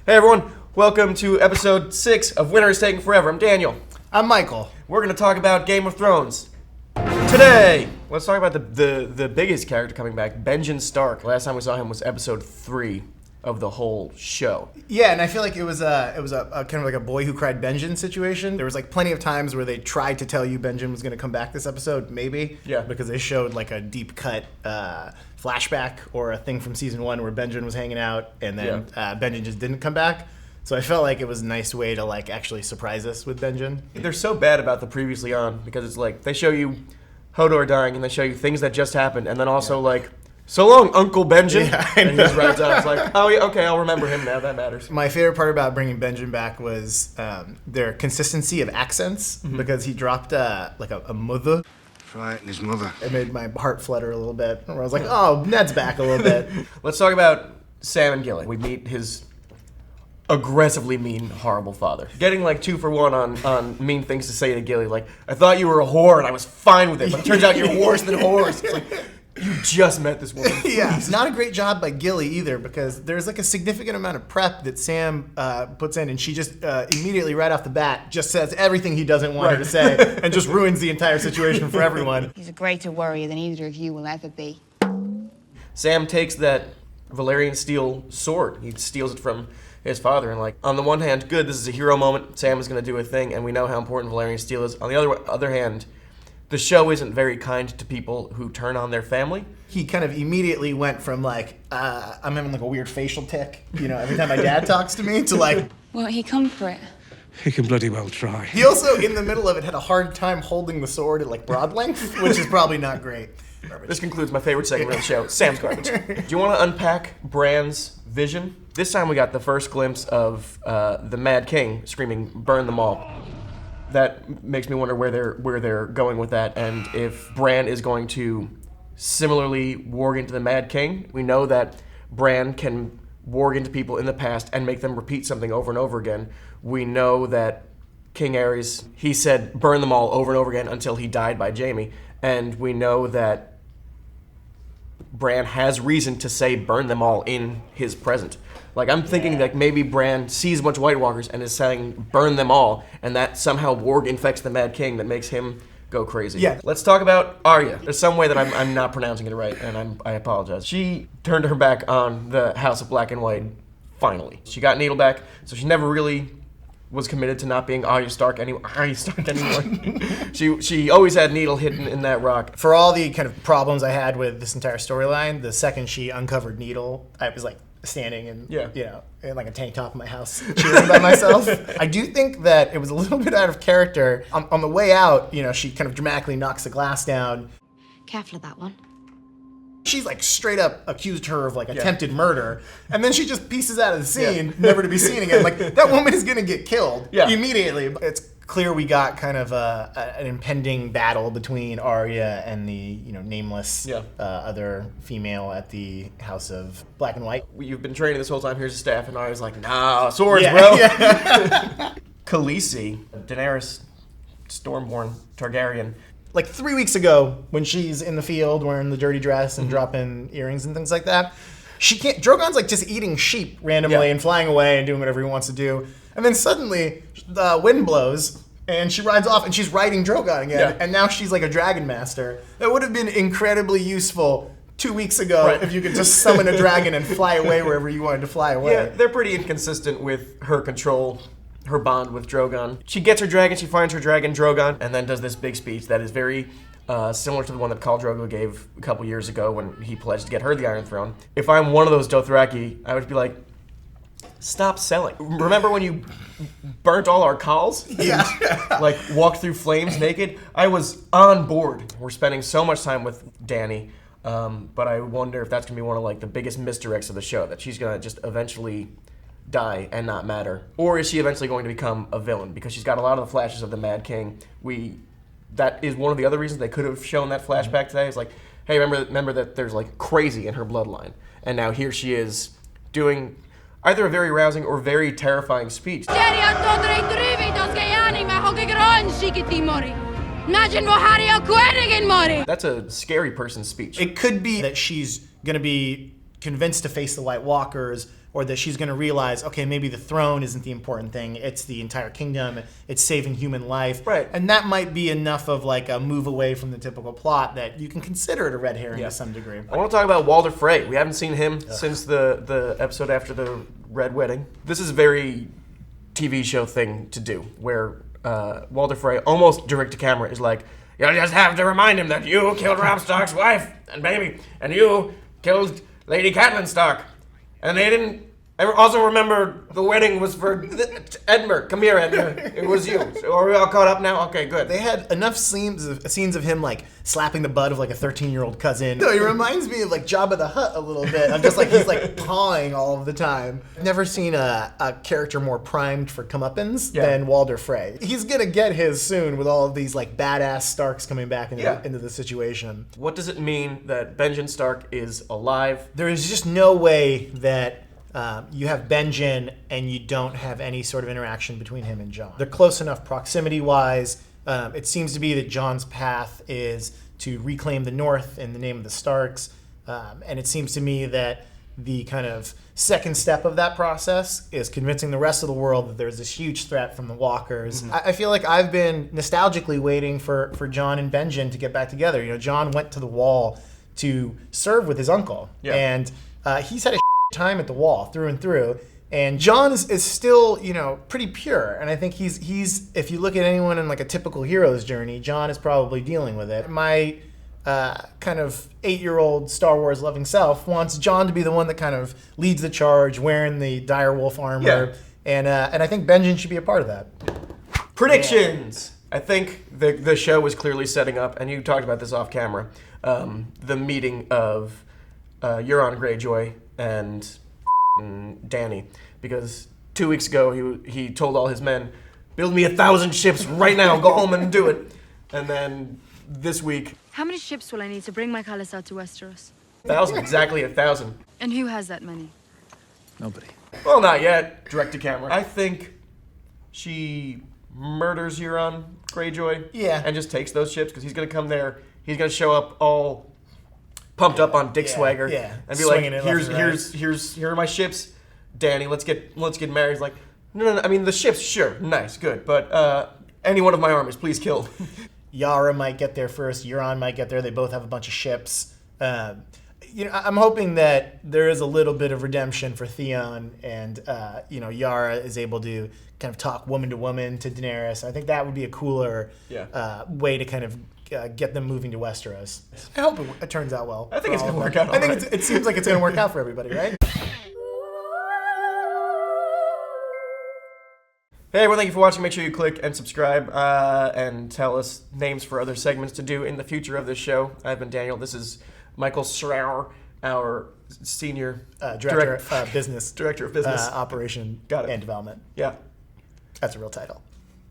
Hey everyone, welcome to episode 6 of Winter is Taking Forever. I'm Daniel. I'm Michael. We're going to talk about Game of Thrones. Today, let's talk about the biggest character coming back, Benjen Stark. Last time we saw him was episode 3 of the whole show. Yeah, and I feel like it was a kind of like a boy who cried Benjen situation. There was like plenty of times where they tried to tell you Benjen was going to come back this episode, maybe. Yeah. Because they showed like a deep cut flashback or a thing from season 1 where Benjen was hanging out and then Benjen just didn't come back. So I felt like it was a nice way to like actually surprise us with Benjen. They're so bad about the previously on because it's like they show you Hodor dying and they show you things that just happened and then also like, so long, Uncle Benjen. Yeah, and he just rides out. It's like, oh yeah, okay, I'll remember him now. That matters. My favorite part about bringing Benjen back was their consistency of accents because he dropped like a mother. Right, and his mother. It made my heart flutter a little bit. Where I was like, oh, Ned's back a little bit. Let's talk about Sam and Gilly. We meet his aggressively mean, horrible father. Getting like 2 for 1 on mean things to say to Gilly. Like, I thought you were a whore and I was fine with it, but it turns out you're worse than whores. It's like, you just met this woman. Yeah, it's not a great job by Gilly either because there's like a significant amount of prep that Sam puts in and she just immediately right off the bat just says everything he doesn't want her to say and just ruins the entire situation for everyone. He's a greater warrior than either of you will ever be. Sam takes that Valyrian steel sword. He steals it from his father and like, on the one hand, good, this is a hero moment. Sam is going to do a thing and we know how important Valyrian steel is. On the other hand, the show isn't very kind to people who turn on their family. He kind of immediately went from like, I'm having like a weird facial tic, you know, every time my dad talks to me, to like... Won't he come for it? He can bloody well try. He also, in the middle of it, had a hard time holding the sword at like broad length, which is probably not great. This concludes my favorite segment of the show, Sam's Garbage. Do you want to unpack Bran's vision? This time we got the first glimpse of the Mad King screaming, "Burn them all." That makes me wonder where they're going with that, and if Bran is going to similarly warg into the Mad King. We know that Bran can warg into people in the past and make them repeat something over and over again. We know that King Aerys, he said burn them all over and over again until he died by Jaime, and we know that Bran has reason to say burn them all in his present. Like, I'm thinking that maybe Bran sees a bunch of White Walkers and is saying, burn them all, and that somehow warg infects the Mad King that makes him go crazy. Yeah. Let's talk about Arya. There's some way that I'm not pronouncing it right, and I apologize. She turned her back on the House of Black and White, finally. She got Needle back, so she never really was committed to not being Arya Stark anymore. She always had Needle hidden in that rock. For all the kind of problems I had with this entire storyline, the second she uncovered Needle, I was like, standing and in like a tank top in my house cheering by myself. I do think that it was a little bit out of character. On the way out, you know, she kind of dramatically knocks the glass down. Careful of that one. She's like straight up accused her of like attempted murder, and then she just pieces out of the scene, never to be seen again. Like, that woman is gonna get killed immediately. It's clear we got kind of an impending battle between Arya and the nameless other female at the House of Black and White. You've been training this whole time. Here's the staff, and Arya's like, nah, swords, bro. Yeah. Khaleesi, Daenerys, Stormborn, Targaryen. Like 3 weeks ago, when she's in the field wearing the dirty dress and dropping earrings and things like that, she can't. Drogon's like just eating sheep randomly and flying away and doing whatever he wants to do. And then suddenly, the wind blows, and she rides off, and she's riding Drogon again. Yeah. And now she's like a dragon master. That would have been incredibly useful 2 weeks ago if you could just summon a dragon and fly away wherever you wanted to fly away. Yeah, they're pretty inconsistent with her control, her bond with Drogon. She gets her dragon, she finds her dragon, Drogon, and then does this big speech that is very similar to the one that Khal Drogo gave a couple years ago when he pledged to get her the Iron Throne. If I'm one of those Dothraki, I would be like, stop selling. Remember when you burnt all our Khals? Yeah. Like, walked through flames naked? I was on board. We're spending so much time with Dany, but I wonder if that's going to be one of like the biggest misdirects of the show, that she's going to just eventually die and not matter. Or is she eventually going to become a villain? Because she's got a lot of the flashes of the Mad King. That is one of the other reasons they could have shown that flashback today. Is like, hey, remember that there's like crazy in her bloodline. And now here she is doing either a very rousing or very terrifying speech. That's a scary person's speech. It could be that she's going to be convinced to face the White Walkers, or that she's going to realize, okay, maybe the throne isn't the important thing, it's the entire kingdom, it's saving human life. Right. And that might be enough of like a move away from the typical plot that you can consider it a red herring to some degree. I want to talk about Walder Frey. We haven't seen him since the episode after the Red Wedding. This is a very TV show thing to do, where Walder Frey, almost direct to camera, is like, you'll just have to remind him that you killed Robb Stark's wife and baby, and you killed Lady Catelyn Stark. And they didn't also remember the wedding was for Edmure. Come here, Edmure. It was you. So are we all caught up now? Okay, good. They had enough scenes of him like slapping the butt of like a 13-year-old cousin. No, he reminds me of like Jabba the Hutt a little bit. I'm just like, he's like pawing all of the time. I've never seen a character more primed for comeuppance than Walder Frey. He's gonna get his soon with all of these like badass Starks coming back into the situation. What does it mean that Benjen Stark is alive? There is just no way that you have Benjen and you don't have any sort of interaction between him and Jon. They're close enough proximity-wise. It seems to be that Jon's path is to reclaim the North in the name of the Starks. And it seems to me that the kind of second step of that process is convincing the rest of the world that there's this huge threat from the Walkers. I feel like I've been nostalgically waiting for Jon and Benjen to get back together. You know, Jon went to the Wall to serve with his uncle. And he's had a time at the Wall through and through, and Jon is still, you know, pretty pure, and I think he's if you look at anyone in like a typical hero's journey, Jon is probably dealing with it. My kind of 8-year-old Star Wars loving self wants Jon to be the one that kind of leads the charge, wearing the direwolf armor, and I think Benjen should be a part of that. Predictions. I think the show was clearly setting up, and you talked about this off camera, the meeting of Euron Greyjoy and Dany, because 2 weeks ago he told all his men, build me 1,000 ships right now, go home and do it. And then this week, how many ships will I need to bring my Khalisad to Westeros? 1,000, exactly 1,000. And who has that many? Nobody. Well, not yet, direct to camera. I think she murders Euron Greyjoy and just takes those ships, because he's going to come there, he's going to show up all pumped up on dick swagger and be swinging like, it here are my ships, Dany, let's get married. He's like, no, I mean the ships, sure, nice, good, but any one of my armies, please kill. Yara might get there first, Euron might get there, they both have a bunch of ships. You know, I'm hoping that there is a little bit of redemption for Theon, and you know, Yara is able to kind of talk woman to woman to Daenerys. I think that would be a cooler way to kind of get them moving to Westeros. I hope it turns out well. I think it's going to work out. I think it seems like it's going to work out for everybody, right? Hey everyone, thank you for watching. Make sure you click and subscribe and tell us names for other segments to do in the future of this show. I've been Daniel. This is Michael Srauer, our senior director of business. Director of business. Operation Got it. and development. Yeah. That's a real title.